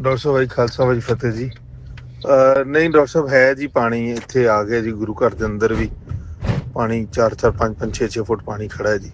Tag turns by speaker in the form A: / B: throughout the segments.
A: Doctor ਸਾਹਿਬ ਭਾਈ ਖਾਲਸਾ ਭਾਈ ਫਤਿਹ ਜੀ। ਨਹੀਂ doctor ਸਾਹਿਬ ਹੈ ਜੀ, ਪਾਣੀ ਇੱਥੇ ਆ ਗਿਆ ਜੀ, ਗੁਰੂ ਘਰ ਦੇ ਅੰਦਰ ਵੀ ਪਾਣੀ 4-4 5-5 6-6 ਫੁੱਟ ਪਾਣੀ ਖੜਾ ਹੈ ਜੀ।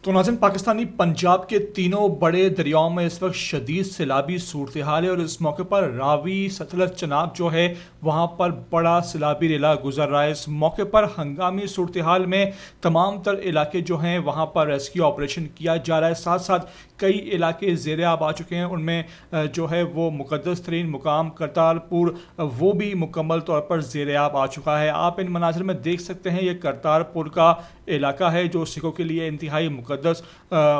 B: तो नाज़रीन, पाकिस्तानी पंजाब के तीनों बड़े दरियाओं में इस वक्त शदीद सैलाबी सूरत हाल है और इस मौके पर रावी सतलज चनाब जो है वहाँ पर बड़ा सैलाबी रेला गुजर रहा है। इस मौके पर हंगामी सूरत हाल में तमाम तर इलाके जो हैं वहाँ पर रेस्क्यू ऑपरेशन किया जा रहा है। साथ साथ कई इलाके ज़ेर आब आ चुके हैं, उनमें जो है वो मुक़द्दस तरीन मुकाम करतारपुर वो भी मुकम्मल तौर पर ज़ेर आब आ चुका है। आप इन मनाज़िर में देख सकते हैं, ये करतारपुर का इलाका है जो सिखों के लिए इंतहाई मुक़द्दस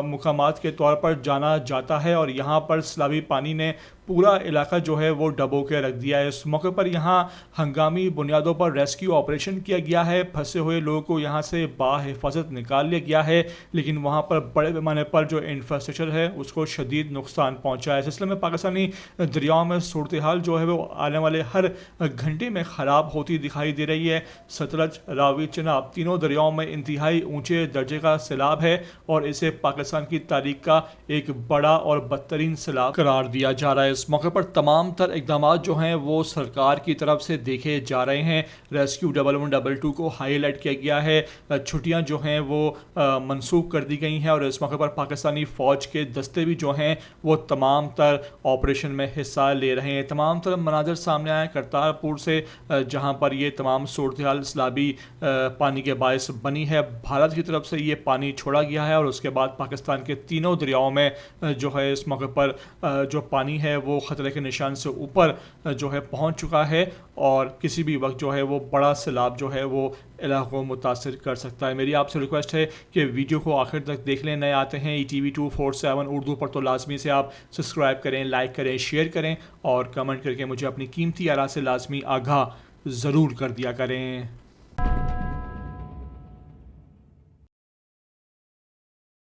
B: मुकामात के तौर पर जाना जाता है और यहाँ पर सैलाबी पानी ने पूरा इलाका जो है वो डबो के रख दिया है। इस मौके पर यहाँ हंगामी बुनियादों पर रेस्क्यू ऑपरेशन किया गया है, फंसे हुए लोगों को यहाँ से बाहिफाजत निकाल लिया गया है, लेकिन वहाँ पर बड़े पैमाने पर जो इंफ्रास्ट्रक्चर है उसको शदीद नुकसान पहुँचा है। इस सिलसिले में पाकिस्तानी दरियाओं में सूरत हाल जो है वो आने वाले हर घंटे में ख़राब होती दिखाई दे रही है। सतलज, रावी, चनाब तीनों दरियाओं में इंतहाई ऊँचे दर्जे का सैलाब है और इसे पाकिस्तान की तारीख का एक बड़ा और बदतरीन सैलाब करार दिया जा रहा है। इस मौके पर तमाम तर इकदाम जो हैं वो सरकार की तरफ से देखे जा रहे हैं। रेस्क्यू 1112 को हाईलाइट किया गया है, छुट्टियां जो हैं वो मनसूख कर दी गई हैं और इस मौके पर पाकिस्तानी फ़ौज के दस्ते भी जो हैं वो तमाम तर ऑपरेशन में हिस्सा ले रहे हैं। तमाम तर मनाजर सामने आए करतारपुर से, जहाँ पर ये तमाम सूरत हाल सैलाबी पानी के बायस बनी है। भारत की तरफ से ये पानी छोड़ा गया है और उसके बाद पाकिस्तान के तीनों दरियाओं में जो है इस मौके पर जो पानी है वो ख़तरे के निशान से ऊपर जो है पहुंच चुका है और किसी भी वक्त जो है वो बड़ा सैलाब जो है वो इलाक़ों को मुतासिर कर सकता है। मेरी आपसे रिक्वेस्ट है कि वीडियो को आखिर तक देख लें। नए आते हैं ETV 247 उर्दू पर तो लाजमी से आप सब्सक्राइब करें, लाइक करें, शेयर करें और कमेंट करके मुझे अपनी कीमती आरा से लाजमी आगाह ज़रूर कर दिया करें।